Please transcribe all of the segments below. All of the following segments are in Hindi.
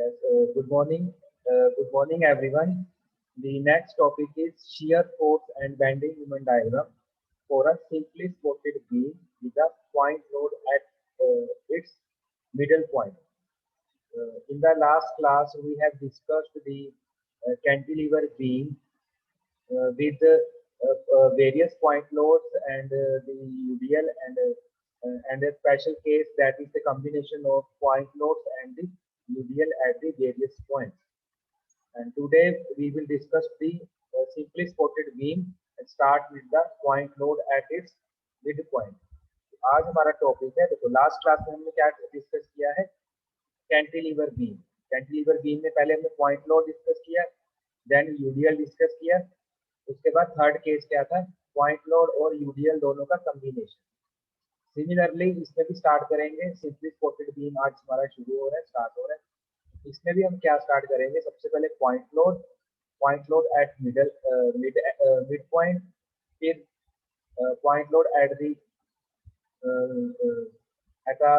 Yes, good morning everyone. The next topic is shear force and bending moment diagram for a simply supported beam with a point load at its middle point. In the last class, we have discussed the cantilever beam with various point loads and the UDL and a special case that is the combination of point loads and the UDL at the various points. And today we will discuss the simply supported beam and start with the point load at its midpoint. आज हमारा टॉपिक है, देखो लास्ट क्लास में हमने क्या डिस्कस किया है, कैंटिलीवर बीम। कैंटिलीवर बीम में पहले हमने पॉइंट लोड डिस्कस किया, देन यूडीएल डिस्कस किया, उसके बाद थर्ड केस क्या था, पॉइंट लोड और यूडीएल दोनों का कॉम्बिनेशन। सिमिलरली इसमें भी स्टार्ट करेंगे, सिंपली सपोर्टेड बीम आज हमारा शुरू हो रहा है, स्टार्ट हो रहा है। इसमें भी हम क्या स्टार्ट करेंगे, सबसे पहले point load at mid point, फिर point load at the at a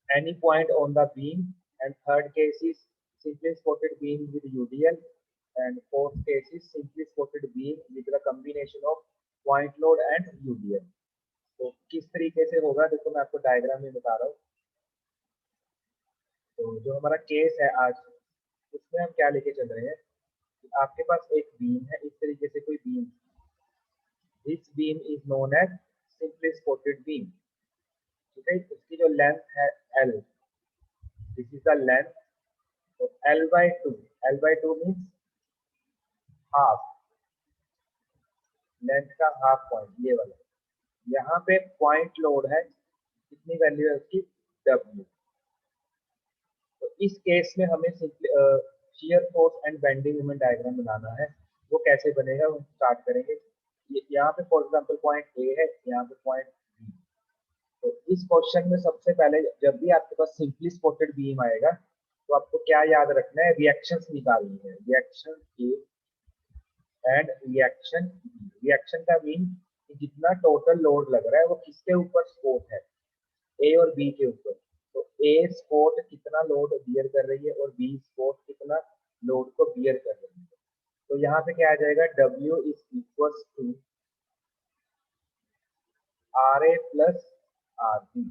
any point on the beam, and third case is simply supported beam with UDL, and fourth case is simply supported beam with the combination of point load and UDL। तो किस तरीके से होगा देखो मैं आपको डायग्राम में बता रहा हूँ। तो जो हमारा केस है आज, उसमें हम क्या लेके चल रहे हैं, आपके पास एक बीम है, इस तरीके से कोई beam, this beam is known as simply supported beam. ठीक है, इसकी जो लेंथ है L, this is the length, तो L/2 मींस हाफ, लेंथ का हाफ पॉइंट, ये वाला। यहाँ पे पॉइंट लोड है, कितनी वैल्यू है उसकी, W। तो इस केस में हमें shear force and bending moment diagram बनाना है। वो कैसे बनेगा वो स्टार्ट करेंगे। यहाँ पे फॉर एग्जांपल पॉइंट A है, यहाँ पे पॉइंट B। तो इस क्वेश्चन में सबसे पहले जब भी आपके पास सिंपली सपोर्टेड बीम आएगा तो आपको क्या याद रखना है, रिएक्शंस निकालनी है, reaction A and reaction B। Reaction का मीन कि जितना टोटल लोड लग रहा है वो किसके ऊपर सपोर्ट है, A और B के ऊपर। तो A सपोर्ट कितना लोड बियर कर रही है और B सपोर्ट कितना लोड को बियर कर रही है। तो यहाँ पे क्या आ जाएगा, W is equals to RA plus RB,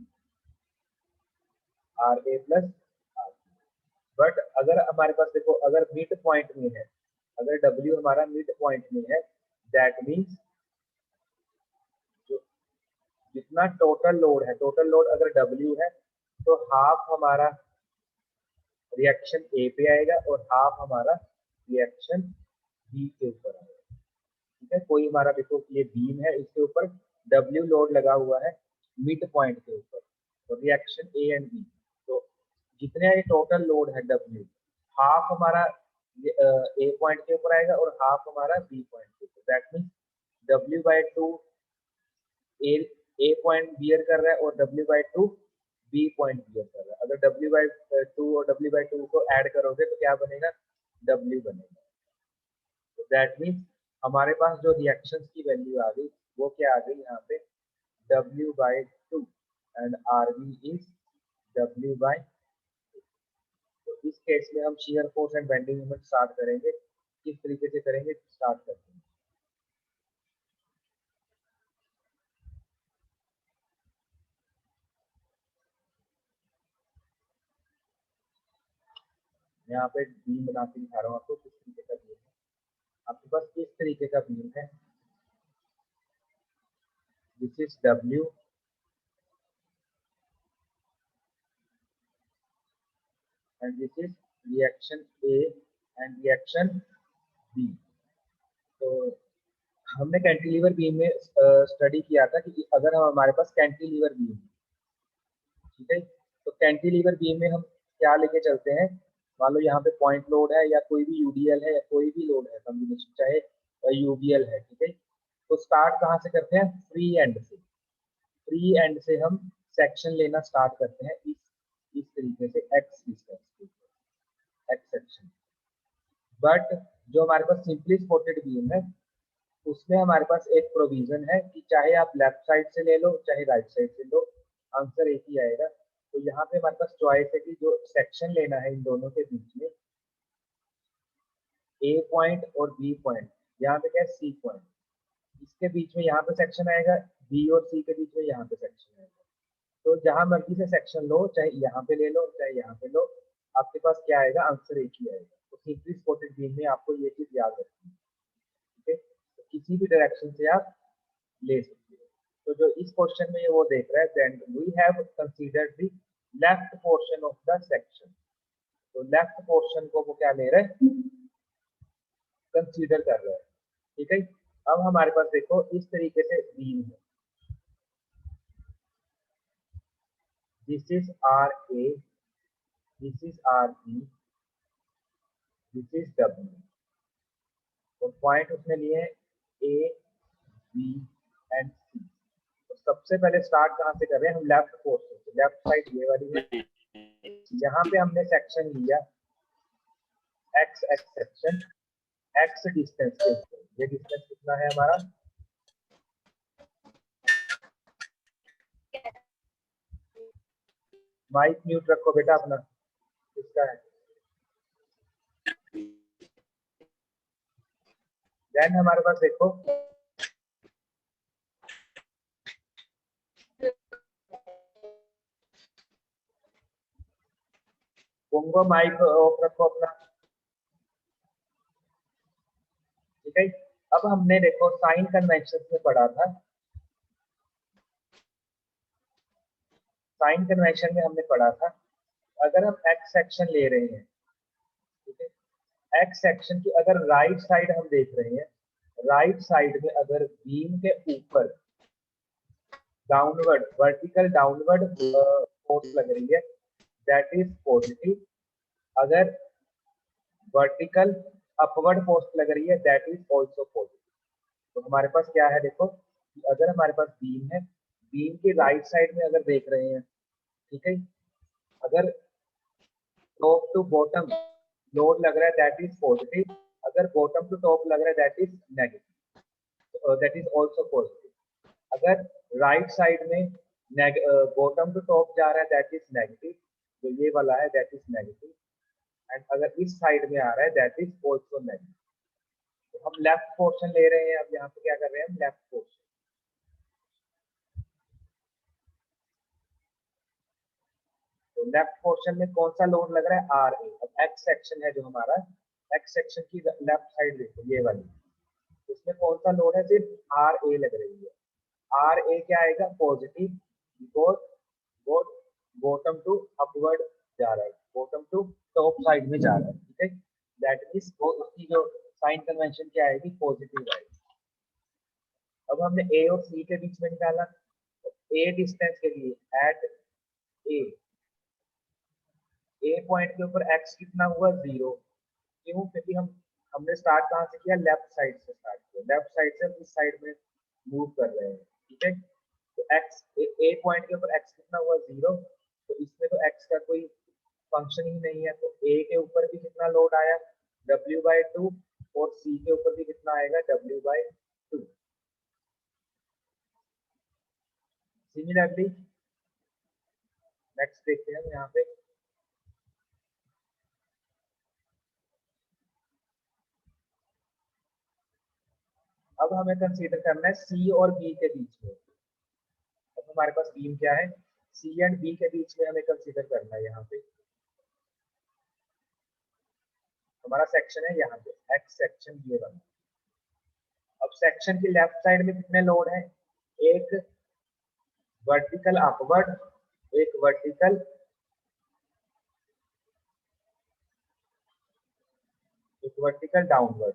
RA plus RB। But अगर हमारे पास देखो, अगर मिड पॉइंट में है, अगर W हमारा मिड पॉइंट में है, दैट मीन्स जो जितना टोटल लोड है, टोटल लोड अगर W है तो हाफ हमारा रिएक्शन A पे आएगा और हाफ हमारा रिएक्शन B के ऊपर आएगा। ठीक है, कोई हमारा देखो ये बीम है, इसके ऊपर W लोड लगा हुआ है मिड पॉइंट के ऊपर, तो रिएक्शन A एंड B। तो जितने ये टोटल लोड है W, हाफ हमारा A पॉइंट के ऊपर आएगा और हाफ हमारा B पॉइंट के ऊपर। That means W/2 A point bear कर रहा है और W/2 B पॉइंट बियर कर रहा है। अगर W/2 और W/2 को ऐड करोगे तो क्या बनेगा, W बनेगा। तो दैट मीन्स हमारे पास जो रिएक्शंस की वैल्यू आ गई वो क्या आ गई, यहाँ पे W/2 and RB is W/2। तो इस केस में हम shear force and bending moment start करेंगे। किस तरीके से करेंगे, स्टार्ट करते हैं। यहाँ पे बीम बना के दिखा रहा हूँ आपको, किस तरीके का बीम है। आपके पास इस तरीके का बीम है, this is W and this is reaction A and reaction B। तो हमने कैंटिलीवर बीम में स्टडी किया था कि अगर हमारे पास कैंटिलीवर बीम, ठीक है, तो कैंटिलीवर बीम में हम क्या लेके चलते हैं, मान लो यहाँ पे पॉइंट लोड है या कोई भी यूडीएल है या कोई भी लोड है कॉम्बिनेशन, चाहे यूबीएल है। ठीक है, तो स्टार्ट कहाँ से करते हैं, फ्री एंड से। फ्री एंड से हम सेक्शन लेना स्टार्ट करते हैं इस तरीके से, x distance, x section. But जो हमारे पास सिंपली सपोर्टेड बीम है उसमें हमारे पास एक प्रोविजन है कि चाहे आप लेफ्ट साइड से ले लो चाहे राइट साइड से लो, आंसर एक ही आएगा। तो यहाँ पे हमारे पास चॉइस है कि जो सेक्शन लेना है इन दोनों के बीच में, ए पॉइंट और बी पॉइंट, यहाँ पे क्या है सी पॉइंट, इसके बीच में यहाँ पे सेक्शन आएगा, बी और सी के बीच में यहाँ पे सेक्शन आएगा। तो जहां मर्जी से सेक्शन लो, चाहे यहाँ पे ले लो चाहे यहाँ पे लो, आपके पास क्या आएगा, आंसर एक ही आएगा। तो सिंपली स्पॉटेड बीम में आपको ये चीज याद रखनी है, ठीक है। तो किसी भी डायरेक्शन से आप ले सकते हो। तो जो इस क्वेश्चन में ये वो देख रहा है, then we have considered the left portion of the section. तो लेफ्ट पोर्शन को वो क्या ले रहा है, कंसीडर कर रहा है, ठीक है। अब हमारे पास देखो इस तरीके से बीम है, this is R A, this is R B, this is W. तो पॉइंट उसने लिए ए बी एंड सी। तो सबसे पहले स्टार्ट कहाँ से कर रहे हैं हम, लेफ्ट पोर्शन से। लेफ्ट साइड ये वाली है, यहाँ पे हमने सेक्शन लिया x x section, x distance के ऊपर। ये डिस्टेंस कितना है हमारा, माइक म्यूट रखो बेटा अपना, किसका है। देन हमारे पास देखो उनको माइक ऑफ रखो अपना, ठीक है। अब हमने देखो साइन कन्वेंशन में पढ़ा था, साइन कन्वेंशन में हमने पढ़ा था अगर हम एक्स सेक्शन ले रहे हैं, ठीक है, एक्स सेक्शन की अगर राइट साइड हम देख रहे हैं, राइट साइड में अगर बीम के ऊपर डाउनवर्ड, वर्टिकल डाउनवर्ड फोर्स लग रही है, दैट इज पॉजिटिव। अगर वर्टिकल अपवर्ड फोर्स लग रही है, दैट इज आल्सो पॉजिटिव। तो हमारे पास क्या है देखो, कि अगर हमारे पास बीम है, बीम के राइट साइड में अगर देख रहे हैं, ठीक है, अगर टॉप टू बॉटम लोड लग रहा है, दैट इज पॉजिटिव। अगर बॉटम टू टॉप लग रहा है, that is negative, that is also positive. अगर राइट साइड में बॉटम टू टॉप जा रहा है, दैट इज नेगेटिव, जो ये वाला है दैट इज नेगेटिव। एंड अगर इस साइड में आ रहा है, दैट इज आल्सो नेगेटिव। तो हम लेफ्ट पोर्शन ले रहे हैं, अब यहाँ पे क्या कर रहे हैं हम, लेफ्ट पोर्शन। तो लेफ्ट पोर्शन में कौन सा लोड लग रहा है, आर ए। अब एक्स सेक्शन है जो हमारा, एक्स सेक्शन की लेफ्ट साइड देखो ये वाली, इसमें कौन सा लोड है, सिर्फ आर ए लग रही है। आर ए क्या आएगा, पॉजिटिव, बिकॉज वो बॉटम टू अपवर्ड जा रहा है, बॉटम टू टॉप साइड में जा रहा है, ठीक है। दैट मींस वो उसकी जो साइन कन्वेंशन क्या आएगी, पॉजिटिव आएगी। अब हमने ए और सी के बीच में निकाला, तो ए डिस्टेंस के लिए एट ए, ए पॉइंट के ऊपर एक्स कितना हुआ, 0। क्यों, क्योंकि हमने स्टार्ट कहाँ से किया, लेफ्ट साइड से स्टार्ट किया, लेफ्ट साइड से हम इस साइड में मूव कर रहे हैं, ठीक है। तो एक्स ए पॉइंट के ऊपर एक्स कितना हुआ, 0। तो इसमें तो एक्स का कोई फंक्शन ही नहीं है, तो ए के ऊपर भी कितना लोड आया, W/2, और सी के ऊपर भी कितना आएगा, W/2। सिमिलरली नेक्स्ट देखते हैं यहाँ पे, अब हमें कंसीडर करना है सी और बी के बीच में। अब हमारे पास बीम क्या है, सी एंड बी के बीच में हमें कंसीडर करना है। यहाँ पे हमारा सेक्शन है, यहाँ पे एक्स सेक्शन ये वाला। अब सेक्शन की लेफ्ट साइड में कितने लोड है, एक वर्टिकल अपवर्ड, एक वर्टिकल डाउनवर्ड,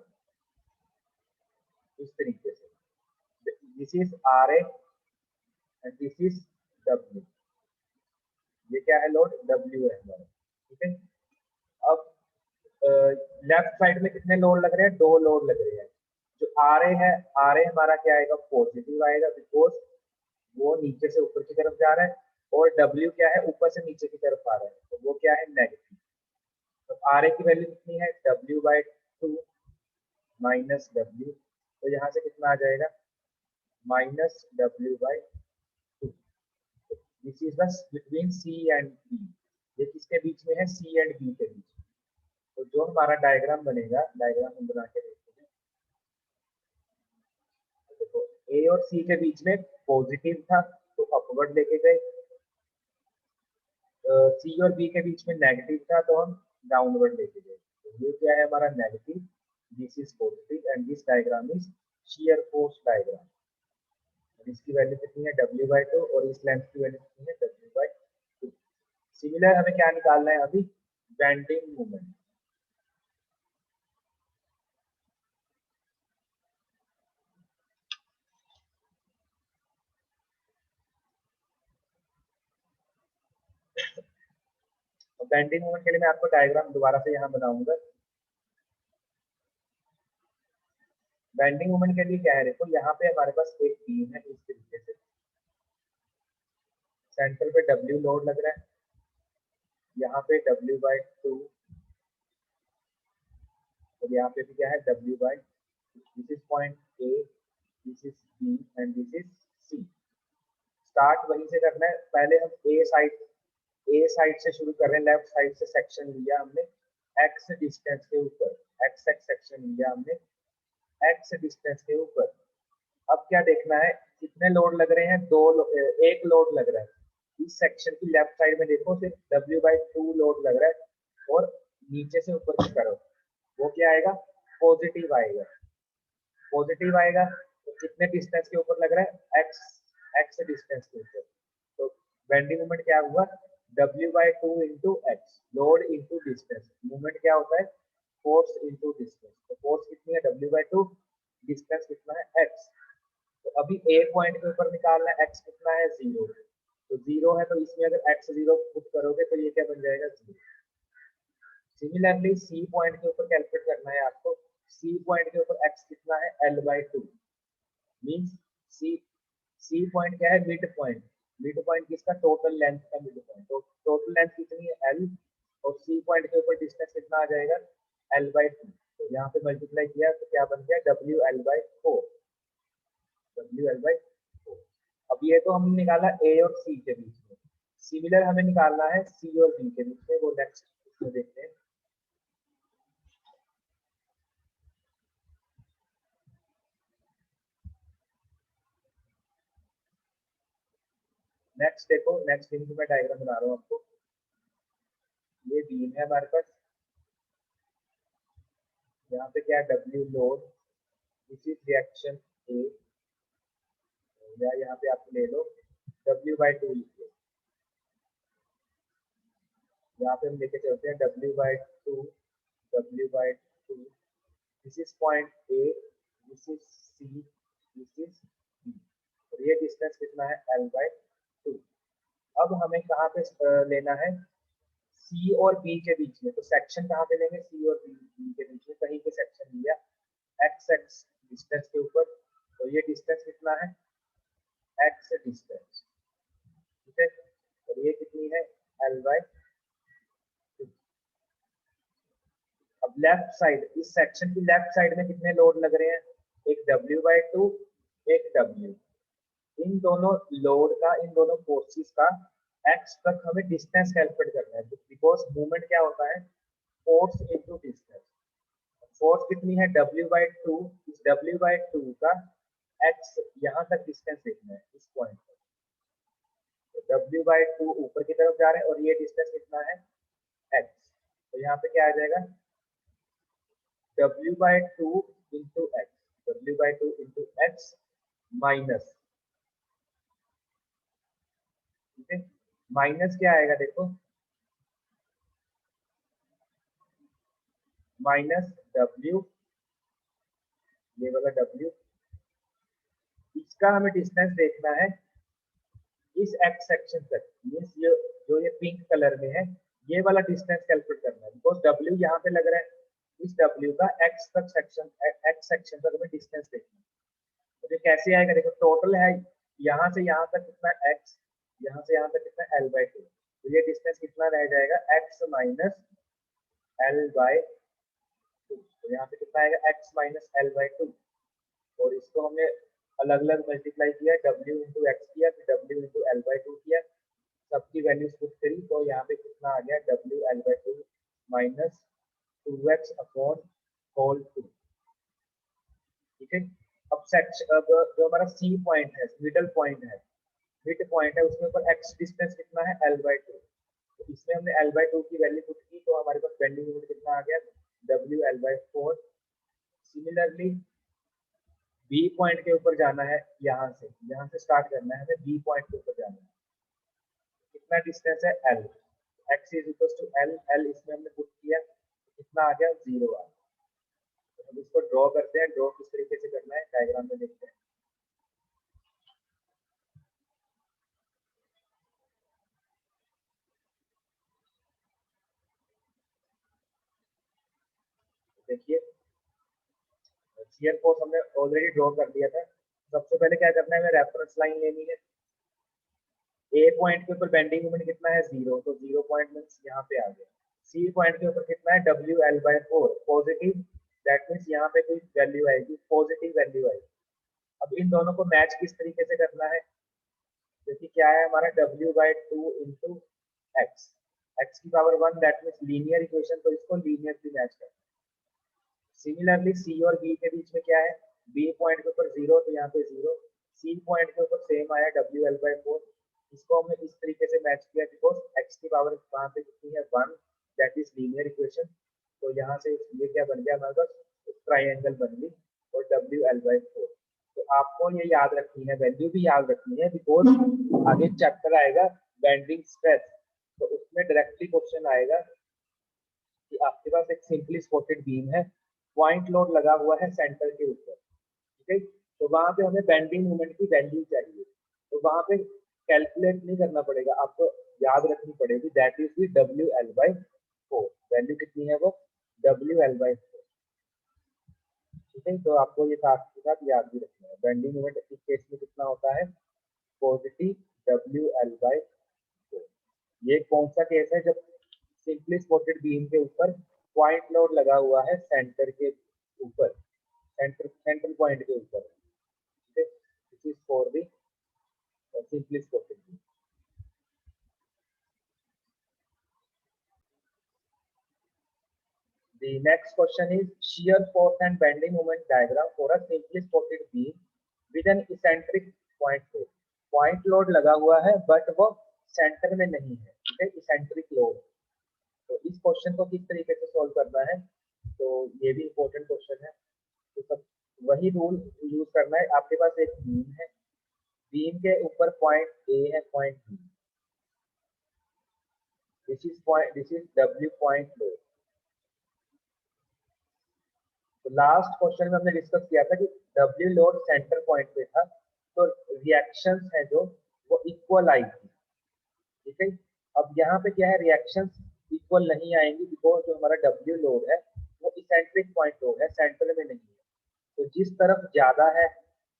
इस तरीके से। This is R A and this is W. ये क्या है, लोड डब्ल्यू है हमारा, ठीक है। अब लेफ्ट साइड में कितने लोड लग रहे हैं, दो लोड लग रहे हैं। जो आर ए है, आर ए हमारा क्या आएगा, पॉजिटिव आएगा, बिकॉज वो नीचे से ऊपर की तरफ जा रहा है। और डब्ल्यू क्या है, ऊपर से नीचे की तरफ आ रहा है, तो वो क्या है, नेगेटिव। तो आर ए की वैल्यू कितनी है, W/2 माइनस डब्ल्यू। तो यहाँ से कितना आ जाएगा, -W/2। This is the between C and B, ये किसके बीच में है, सी एंड बी के बीच में। तो जो हमारा डायग्राम बनेगा, डायग्राम हम बना के देखते हैं। देखो ए और सी के बीच में पॉजिटिव था तो अपवर्ड लेके गए, सी और बी के बीच में नेगेटिव था तो हम डाउनवर्ड लेके गए। तो ये क्या है हमारा negative, this is positive and this diagram is shear force diagram. इसकी वैल्यू कितनी है W/2 और इस लेंथ की वैल्यू कितनी है W/2। सिमिलर हमें क्या निकालना है अभी, बेंडिंग मोमेंट। तो बेंडिंग मोमेंट के लिए मैं आपको डायग्राम दोबारा से यहाँ बनाऊंगा। बेंडिंग मोमेंट के लिए क्या है, देखो यहाँ पे हमारे पास एक बीम है इस तरीके से, सेंटर पे W लोड लग रहा है, यहाँ पे W/2 और यहाँ पे भी क्या है W/2। This is point A, this is B and this is C। Start वहीं से करना है, पहले हम ए साइड से शुरू कर रहे हैं, लेफ्ट साइड से सेक्शन लिया हमने एक्स डिस्टेंस के ऊपर, एक्स एक्स सेक्शन लिया हमने एक्स डिस्टेंस के ऊपर। अब क्या देखना है, कितने लोड लग रहे हैं, एक लोड लग रहा है इस सेक्शन की लेफ्ट साइड में, देखो सिर्फ W/2 लोड लग रहा है और नीचे से ऊपर की तरफ वो क्या आएगा, पॉजिटिव आएगा। पॉजिटिव आएगा तो कितने डिस्टेंस के ऊपर लग रहा है, एक्स एक्स डिस्टेंस के ऊपर। तो बेंडिंग मोमेंट क्या हुआ, W/2 into x, load into distance. Movement क्या होता है, फोर्स इंटू डिस्टेंस। तो फोर्स कितनी है W/2, डिस्टेंस कितना है एक्स। तो अभी ए पॉइंट के ऊपर निकालना है, एक्स कितना है 0, तो 0 है तो इसमें अगर एक्स 0 पुट करोगे तो ये क्या बन जाएगा 0। सिमिलरली सी पॉइंट के ऊपर कैलकुलेट करना है आपको, सी पॉइंट के ऊपर एक्स कितना है L/2, मींस सी सी पॉइंट क्या है, मिड पॉइंट। मिड पॉइंट किसका, टोटल लेंथ का मिड पॉइंट। तो टोटल लेंथ कितनी है L, और सी पॉइंट के ऊपर डिस्टेंस कितना आ जाएगा L/2। तो यहाँ पे मल्टीप्लाई किया तो क्या बन गया WL/4, WL/4। अब ये तो हमने निकाला ए और सी के बीच में, सिमिलर हमें निकालना है सी और बी के बीच में, वो नेक्स्ट इसमें देखते हैं। नेक्स्ट देखो, नेक्स्ट बीम की मैं डायग्राम बना रहा हूँ आपको। ये बीम है हमारे पास, यहाँ पे क्या है W load, this is reaction A, या यहाँ पे आप ले लो W/2 लिखिए, यहाँ पे हम लेके चलते हैं W/2, W/2, this is point A, this is C, this is B, और ये डिस्टेंस कितना है L/2। अब हमें कहाँ पे लेना है, सी और बी के बीच में। तो सेक्शन कहाँ पे लेंगे, सी और बी के बीच में कहीं पे सेक्शन लिया एक्स एक्स डिस्टेंस के ऊपर। तो ये डिस्टेंस कितना है, एक्स डिस्टेंस, ठीक है, और ये कितनी है L/2। अब लेफ्ट साइड, इस सेक्शन की लेफ्ट साइड में कितने लोड लग रहे हैं, एक W/2, एक W। इन दोनों लोड का, इन दोनों फोर्सेस का एक्स तक हमें डिस्टेंस कैलकुलेट करना है, बिकॉज मूवमेंट क्या होता है, फोर्स इनटू डिस्टेंस। फोर्स कितनी है W/2, इस W/2 का एक्स यहाँ तक डिस्टेंस देखना है इस पॉइंट पर। तो W/2 ऊपर की तरफ जा रहे हैं और ये डिस्टेंस कितना है एक्स। तो यहाँ पे क्या आ जाएगा W/2 into x, W/2 into x minus, ठीक है, माइनस क्या आएगा देखो, माइनस W, ये वाला W, इसका हमें डिस्टेंस देखना है इस एक्स सेक्शन तक, मींस ये जो ये पिंक कलर में है, ये वाला डिस्टेंस कैलकुलेट करना है, बिकॉज W यहाँ पे लग रहा है, इस W का एक्स तक सेक्शन, एक्स सेक्शन तक हमें डिस्टेंस देखना है। तो ये कैसे आएगा, देखो टोटल है यहाँ से यहाँ तक कितना एक्स, यहाँ से यहाँ तक कितना L/2। तो ये डिस्टेंस कितना रह जाएगा, एक्स माइनस L/2। तो यहाँ पे कितना आएगा, एक्स माइनस L/2, और इसको हमने अलग अलग मल्टीप्लाई किया, W इंटू एक्स किया, फिर W इंटू L/2 किया, सबकी वैल्यूज पुट करी तो यहाँ पे कितना आ गया WL/2 minus 2x upon whole 2। ठीक है, अब सेक्शन, अब जो हमारा सी पॉइंट है, मिडल पॉइंट है, मिड पॉइंट है, उसके ऊपर x डिस्टेंस कितना है L/2। तो इसमें हमने L/2 की वैल्यू पुट की तो हमारे पास बेंडिंग मोमेंट कितना आ गया WL/4। सिमिलरली बी पॉइंट के ऊपर जाना है, यहाँ से स्टार्ट करना है हमें, बी पॉइंट के ऊपर जाना है, कितना डिस्टेंस है L, x is equal to L, L इसमें हमने पुट किया, कितना आ गया 0 आ गया। तो हम इसको ड्रॉ करते हैं, ड्रॉ किस तरीके से करना है डायग्राम में देखते हैं। देखिए शियर फोर्स हमने ऑलरेडी ड्रॉ कर दिया था। सबसे पहले क्या करना है, हमें रेफरेंस लाइन लेनी है। ए पॉइंट के ऊपर बेंडिंग मोमेंट कितना है 0, तो 0 पॉइंट मींस यहाँ पे आ गया। सी पॉइंट के ऊपर कितना है WL/4 पॉजिटिव, दैट मींस यहाँ पे कोई वैल्यू आएगी, पॉजिटिव वैल्यू आएगी। अब इन दोनों को मैच किस तरीके से करना है, क्योंकि क्या है हमारा W/2 इंटू एक्स, एक्स की power 1, that means linear equation, तो इसको लीनियरली मैच करना है। सिमिलरली सी और बी के बीच में क्या है, बी पॉइंट के ऊपर 0 तो यहाँ पे 0, सी पॉइंट के ऊपर सेम आया WL/4, इसको हमने इस तरीके से मैच किया बिकॉज एक्स की पावर वहाँ पे कितनी है 1, दैट इज लीनियर इक्वेशन। तो यहाँ से ये क्या बन गया हमारे पास, ट्राइंगल बन गई और WL/4। तो आपको ये याद रखनी है, वैल्यू भी याद रखनी है बिकॉज आगे चैप्टर आएगा बेंडिंग स्ट्रेस, तो उसमें डायरेक्टली क्वेश्चन आएगा कि आपके पास एक सिंपली सपोर्टेड बीम है, पॉइंट लोड लगा हुआ है सेंटर के ऊपर, ठीक है, तो वहां पे हमें बेंडिंग मोमेंट की वैल्यू चाहिए। तो वहां पे कैलकुलेट नहीं करना पड़ेगा, आपको याद रखनी पड़ेगी, that is the WL/4। Value कितनी है वो WL/4। ठीक है, तो आपको ये साथ के साथ याद भी रखना है। बेंडिंग मोमेंट इस केस में कितना होता है, पॉजिटिव WL/4। ये कौन सा केस है, जब सिंपली सपोर्टेड बीम के ऊपर पॉइंट लोड लगा हुआ है सेंटर के ऊपर, सेंट्रल पॉइंट के ऊपर। ठीक है, this is for the simply supported beam. The next question is shear force and bending moment diagram for a simply supported beam with an eccentric point load। Point load लगा हुआ है बट वो सेंटर में नहीं है, ठीक है, इसेंट्रिक लोड। तो इस क्वेश्चन को किस तरीके से सॉल्व करना है, तो ये भी इम्पोर्टेंट क्वेश्चन है। तो सब वही रूल यूज करना है। आपके पास एक बीम है, बीम के ऊपर पॉइंट ए है, point B, this is W point load. तो लास्ट क्वेश्चन में हमने डिस्कस किया था कि W लोड सेंटर पॉइंट पे था, तो रिएक्शंस है जो वो इक्वल आई थी, ठीक है। अब यहाँ पे क्या है, रिएक्शंस इक्वल नहीं आएंगी बिकॉज जो हमारा W लोड है वो इसेंट्रिक पॉइंट लोड है, सेंटर में नहीं है। तो जिस तरफ ज्यादा है,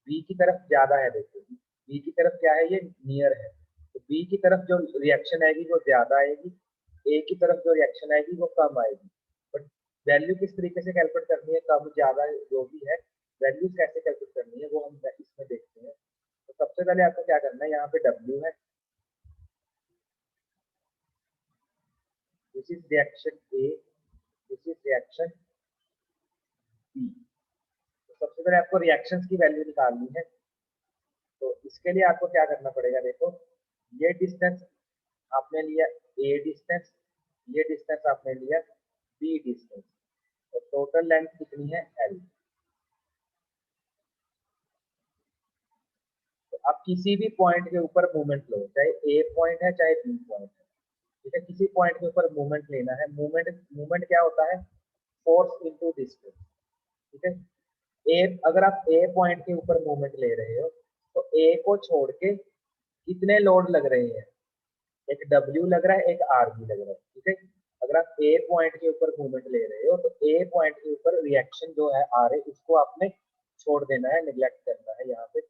बी की तरफ ज्यादा है, देखो बी की तरफ क्या है, ये नियर है, तो बी की तरफ जो रिएक्शन आएगी वो ज्यादा आएगी, ए की तरफ जो रिएक्शन आएगी वो कम आएगी। बट वैल्यू किस तरीके से कैलकुलेट करनी है, कम ज्यादा जो भी है वैल्यू कैसे कैलकुलेट करनी है वो हम इसमें देखते हैं। तो सबसे पहले आपको क्या करना है, यहाँ पे W है, this is reaction A, this is reaction B. तो सबसे पहले आपको रिएक्शंस की वैल्यू निकालनी है। तो इसके लिए आपको क्या करना पड़ेगा, देखो ये डिस्टेंस आपने लिया ए डिस्टेंस, ये डिस्टेंस आपने लिया बी डिस्टेंस, तो टोटल लेंथ कितनी है L। तो आप किसी भी पॉइंट के ऊपर मूवमेंट लो, चाहे ए पॉइंट है चाहे बी पॉइंट है, ठीक है, किसी पॉइंट के ऊपर मूवमेंट लेना है। मूवमेंट मूवमेंट क्या होता है, फोर्स इनटू डिस्टेंस, ठीक है। ए, अगर आप ए पॉइंट के ऊपर मूवमेंट ले रहे हो तो ए को छोड़ के कितने लोड लग रहे हैं, एक W लग रहा है, एक R भी लग रहा है, ठीक है। अगर आप ए पॉइंट के ऊपर मूवमेंट ले रहे हो तो ए पॉइंट के ऊपर रिएक्शन जो है R है उसको आपने छोड़ देना है, निगलेक्ट करना है यहाँ पे।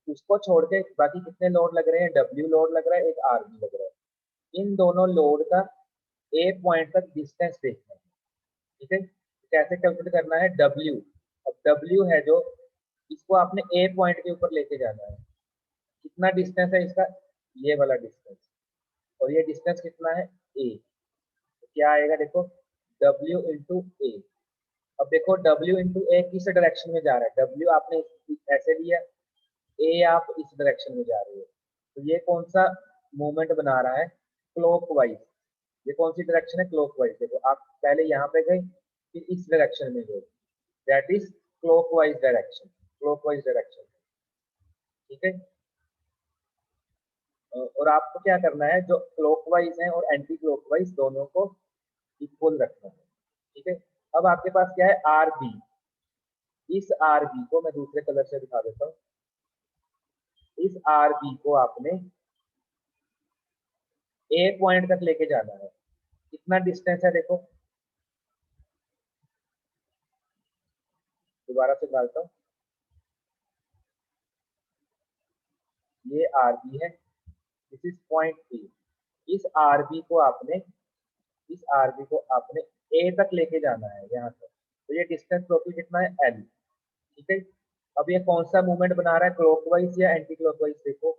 उसको छोड़ के बाकी कितने लोड लग रहे हैं, W लोड लग रहा है, एक R भी लग रहा है। इन दोनों लोड का ए पॉइंट तक डिस्टेंस देखना है, ठीक है। कैसे कैलकुलेट करना है, W, अब W है जो, इसको आपने ए पॉइंट के ऊपर लेके जाना है, कितना डिस्टेंस है इसका, ये वाला डिस्टेंस, और ये डिस्टेंस कितना है ए, तो क्या आएगा देखो W इंटू ए। अब देखो W इंटू ए किस डायरेक्शन में जा रहा है, W आपने ऐसे लिया, ए आप इस डायरेक्शन में जा रहे हो, तो ये कौन सा मूवमेंट बना रहा है, क्लॉकवाइज। ये कौन सी डायरेक्शन है, क्लॉकवाइज। देखो आप पहले यहाँ पे गए फिर इस डायरेक्शन में गए, that is clockwise direction, clockwise direction. ठीक है, और आपको क्या करना है, जो क्लॉकवाइज है और एंटी क्लॉकवाइज दोनों को इक्वल रखना है। ठीक है, अब आपके पास क्या है, आर बी। इस आर बी को मैं दूसरे कलर से दिखा देता हूँ। इस आर बी को आपने ए पॉइंट तक लेके जाना है। कितना डिस्टेंस है देखो, दोबारा से डालता हूँ, ये आर बी है, दिस इज पॉइंट ए। इस आर बी को आपने, इस आर बी को आपने ए तक लेके जाना है यहाँ तक, तो ये डिस्टेंस टोटल कितना है, एल। ठीक है, अब ये कौन सा मूवमेंट बना रहा है, क्लॉकवाइज या एंटी क्लॉकवाइज। देखो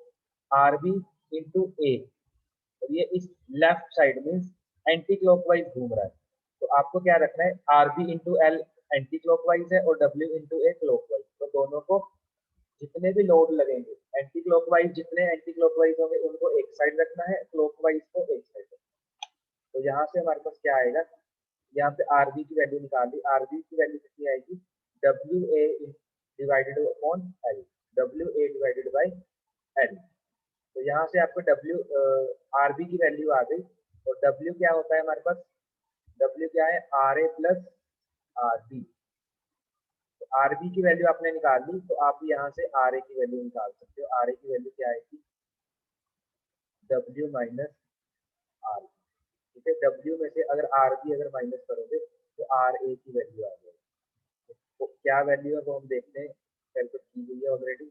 आर बी इंटू ए, और ये इस left side means anticlockwise घूम रहा है, तो आपको क्या रखना है, R B into L anticlockwise है और डब्ल्यू इंटू ए क्लॉकवाइज, तो दोनों को जितने भी लोड लगेंगे एंटी क्लॉकवाइज, जितने एंटी क्लॉकवाइज होंगे उनको एक साइड रखना है, क्लॉकवाइज को एक साइड रखना है। तो यहाँ से हमारे पास क्या आएगा, यहाँ पे आर बी की वैल्यू निकाल दी, आर बी की वैल्यू कितनी आएगी, W A divided upon L, W A divided by L. तो यहाँ से आपको डब्ल्यू आर बी की वैल्यू आ गई, और डब्ल्यू क्या होता है हमारे पास, डब्ल्यू क्या है, R A plus R B. तो आर बी की वैल्यू आपने निकाल ली, तो आप यहाँ से आर ए की वैल्यू निकाल सकते हो। आर ए की वैल्यू क्या आएगी, डब्ल्यू माइनस आर। ठीक है, डब्ल्यू में से अगर आर बी अगर माइनस करोगे तो आर ए की वैल्यू आ जाएगी। तो क्या वैल्यू है वो हम देखते हैं, कैलकुलेट की गई है ऑलरेडी।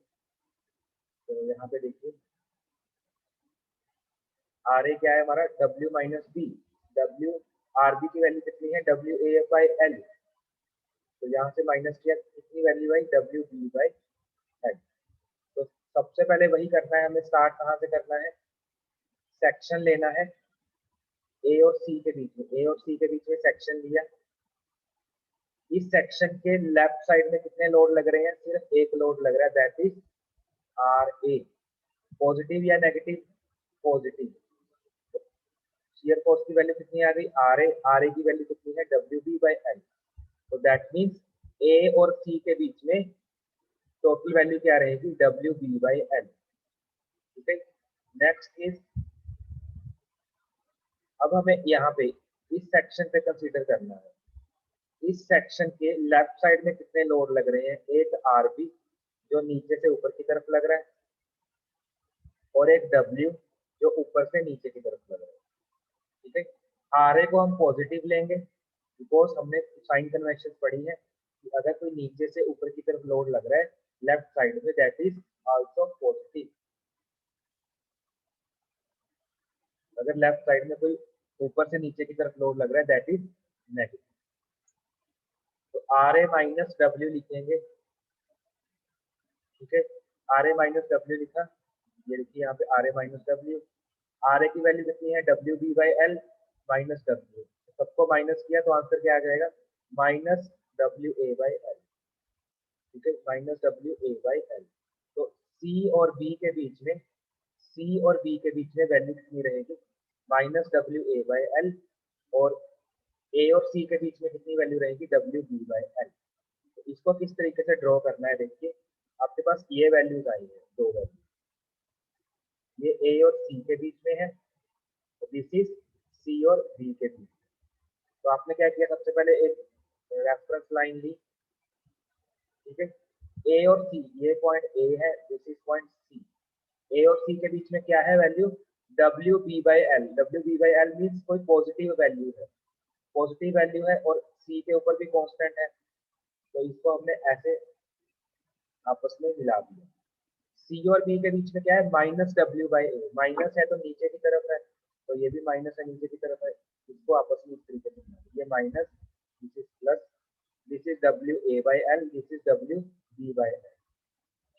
तो यहाँ पे देखिए आर ए क्या है हमारा, W minus B. W R B की वैल्यू कितनी है, डब्ल्यू ए बाई एल, तो यहाँ से माइनस किया, कितनी वैल्यू आई, डब्ल्यू बी बाई एल। तो सबसे पहले वही करना है हमें, स्टार्ट कहाँ से करना है, सेक्शन लेना है ए और सी के बीच में, ए और सी के बीच में सेक्शन लिया। इस सेक्शन के लेफ्ट साइड में कितने लोड लग रहे हैं, सिर्फ एक लोड लग रहा है, that is R A. Positive या नेगेटिव, पॉजिटिव। शियर फोर्स की वैल्यू कितनी आ गई, आर ए, आर ए की वैल्यू कितनी है, डब्ल्यू बी बाई एल। तो दैट मीन्स ए और सी के बीच में टोटल वैल्यू क्या रहेगी, डब्ल्यू बी बाई एल। ठीक है, नेक्स्ट इज, अब हमें यहाँ पे इस सेक्शन पे कंसीडर करना है। इस सेक्शन के लेफ्ट साइड में कितने लोड लग रहे हैं, एक आर बी जो नीचे से ऊपर की तरफ लग रहा है, और एक डब्ल्यू जो ऊपर से नीचे की तरफ लग रहा है। ठीक है, आर ए को हम पॉजिटिव लेंगे, बिकॉज हमने साइन कन्वेंशन पढ़ी है कि अगर कोई नीचे से ऊपर की तरफ लोड लग रहा है लेफ्ट साइड में, दैट इज आल्सो पॉजिटिव। अगर लेफ्ट साइड में कोई ऊपर से नीचे की तरफ लोड लग रहा है दैट इज नेगेटिव। तो आर ए माइनस डब्ल्यू लिखेंगे। ठीक है, आर ए माइनस डब्ल्यू लिखा, ये लिखिए यहाँ पे R A minus W. R A की वैल्यू कितनी है, W B by L minus W, सबको माइनस किया तो आंसर क्या आ जाएगा, minus W A by L. ठीक है, minus W A by L. तो सी और बी के बीच में, सी और बी के बीच में वैल्यू कितनी रहेगी, minus W A by L, और ए और सी के बीच में कितनी वैल्यू रहेगी, डब्ल्यू बी बाई एल। तो इसको किस तरीके से ड्रॉ करना है, देखिए आपके पास ये वैल्यूज आई है, दो वैल्यू, ये ए और सी के बीच में है, दिस इज सी और बी के बीच। तो आपने क्या किया, सबसे पहले एक रेफरेंस लाइन ली। ठीक है, ए और सी, ये पॉइंट ए है, this is point C. A और सी के बीच में क्या है value, W B by L. W B by L means कोई पॉजिटिव वैल्यू है, पॉजिटिव वैल्यू है, और सी के ऊपर भी कांस्टेंट है, तो इसको हमने ऐसे आपस में मिला दिया। सी और बी के बीच में क्या है, minus W by A. Minus है तो नीचे की तरफ है, तो ये भी माइनस है, नीचे की तरफ है, इसको आपस में इस तरीके से मिला, ये minus, this is plus, this is W A by L, this is W B by L.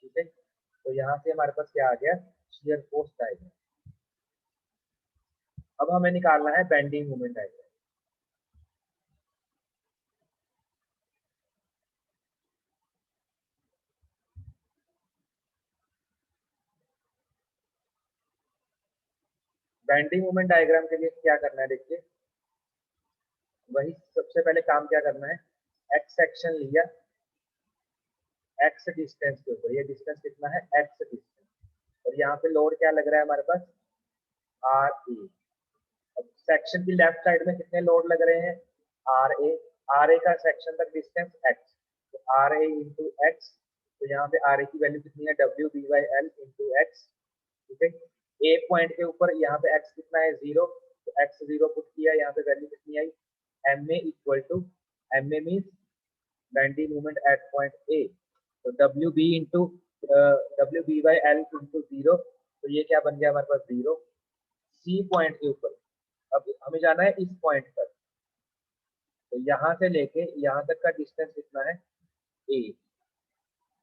ठीक है, तो यहाँ से हमारे पास क्या आ गया, शियर फोर्स डायग्राम। अब हमें निकालना है bending moment diagram. Bending moment diagram के लिए क्या करना है, देखिए वही सबसे पहले काम क्या करना है, एक्स सेक्शन लिया एक्स डिस्टेंस के ऊपर, ये डिस्टेंस कितना है एक्स डिस्टेंस, और यहाँ पे लोड क्या लग रहा है हमारे पास आर ए। अब सेक्शन की लेफ्ट साइड में कितने लोड लग रहे हैं आर ए, आर ए का सेक्शन तक डिस्टेंस एक्स, तो आर ए इंटू एक्स, तो यहाँ पे आर ए की वैल्यू कितनी है W B by L into x, ठीक है। ए पॉइंट के ऊपर यहाँ पे एक्स कितना है जीरो, तो एक्स जीरो पुट किया, यहाँ पे वैल्यू कितनी आई M A equal to, M A means bending moment at point A, तो W B into W B by L into zero, तो ये क्या बन गया हमारे पास जीरो। सी पॉइंट के ऊपर अब हमें जाना है इस पॉइंट पर, तो यहाँ से लेके यहाँ तक का डिस्टेंस कितना है ए,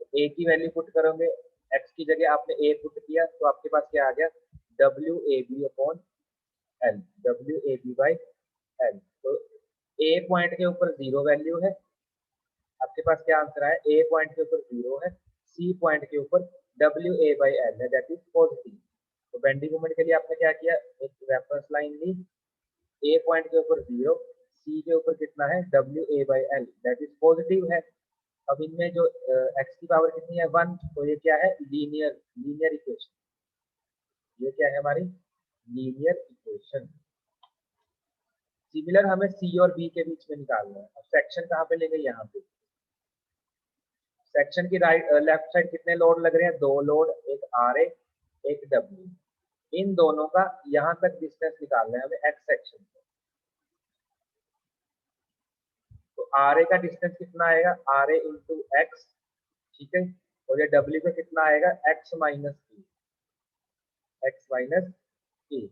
तो ए की वैल्यू पुट करोगे, एक्स की जगह आपने ए पुट किया, तो आपके पास क्या आ गया W A B upon L, W A B by L. तो ए पॉइंट के ऊपर जीरो वैल्यू है, आपके पास क्या आंसर है, ए पॉइंट के ऊपर जीरो है, सी पॉइंट के ऊपर डब्ल्यू ए बाई एल है, दैट इज पॉजिटिव। तो बेंडिंग मोमेंट के लिए आपने क्या किया, एक रेफरेंस लाइन ली, ए पॉइंट के ऊपर जीरो, सी के ऊपर कितना है W A by L, that is positive है। अब इनमें जो एक्स की पावर कितनी है वन, तो ये क्या है लीनियर, लीनियर इक्वेशन, ये क्या है हमारी लीनियर इक्वेशन। सिमिलर हमें सी और बी के बीच में निकालना है। अब सेक्शन कहाँ पे लेंगे, यहाँ पे सेक्शन की राइट लेफ्ट साइड कितने लोड लग रहे हैं, दो लोड, एक आर ए एक डब्ल्यू, इन दोनों का यहाँ तक डिस्टेंस निकालना है हमें एक्स सेक्शन से। तो आर ए का डिस्टेंस कितना आएगा आर ए इंटू एक्स, ठीक है, और ये डब्ल्यू का कितना आएगा एक्स माइनस ई, एक्स माइनस ई।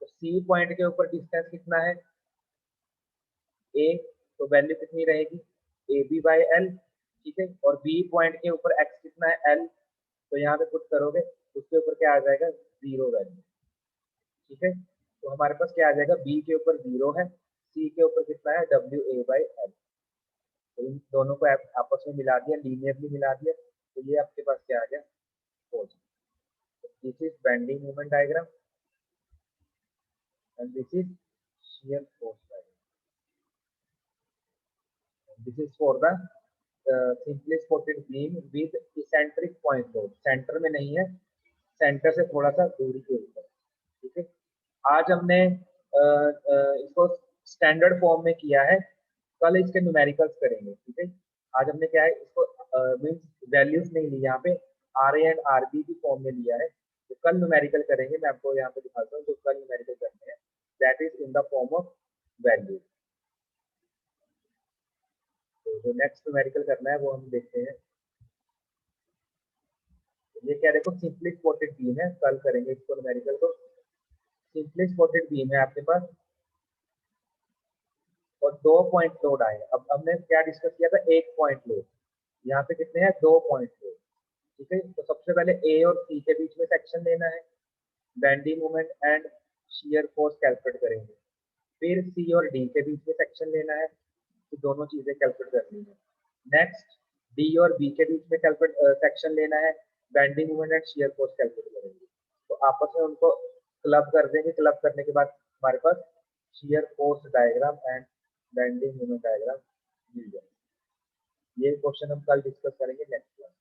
तो सी पॉइंट के ऊपर डिस्टेंस कितना है ए, तो वैल्यू कितनी रहेगी ए बी बाई एल, ठीक है, और बी पॉइंट के ऊपर एक्स कितना है एल, तो यहाँ पे पुट करोगे उसके ऊपर क्या आ जाएगा जीरो वैल्यू, ठीक है। तो हमारे पास क्या आ जाएगा बी के ऊपर जीरो है, सी के ऊपर कितना है डब्ल्यू ए बाई एल, तो इन दोनों को आपस में मिला दिया, लीनियरली मिला दिया, तो ये आपके पास क्या आ गया force. This is bending moment diagram and this is shear force diagram. This is for the simply spotted beam with eccentric point load, centre में नहीं है, सेंटर से थोड़ा सा दूरी के ऊपर, ठीक है। आज हमने इसको स्टैंडर्ड फॉर्म में किया है, कल इसके न्यूमेरिकल्स करेंगे, ठीक है। आज हमने क्या है इसको मीन्स वैल्यूज नहीं ली, यहाँ पे R A and R B की फॉर्म में लिया है, तो कल न्यूमेरिकल करेंगे, मैं आपको यहाँ पे दिखाता हूँ जो कल न्यूमेरिकल करने हैं, that is in the form of value. तो जो नेक्स्ट न्यूमेरिकल करना है वो हम देखते हैं। ये क्या देखो सिंपली स्पॉटेड बीम है, कल करेंगे इसको न्यूमेरिकल को। सिंपली स्पॉटेड बीम है आपके पास और दो पॉइंट लोड आए, अब हमने क्या डिस्कस किया था एक पॉइंट लोड, यहाँ पे कितने हैं दो पॉइंट लोड, ठीक है। तो सबसे पहले ए और सी के बीच में सेक्शन लेना है, bending moment and shear force calculate करेंगे, फिर सी और डी के बीच में सेक्शन लेना है, तो दोनों चीजें कैलकुलेट करनी है। नेक्स्ट डी और बी के बीच में कैलकुलेट सेक्शन लेना है, bending moment and shear force calculate करेंगे, तो आपस में उनको क्लब कर देंगे, क्लब करने के बाद हमारे पास shear force diagram and bending moment diagram मिल जाएगा। ये क्वेश्चन हम कल डिस्कस करेंगे नेक्स्ट क्लास।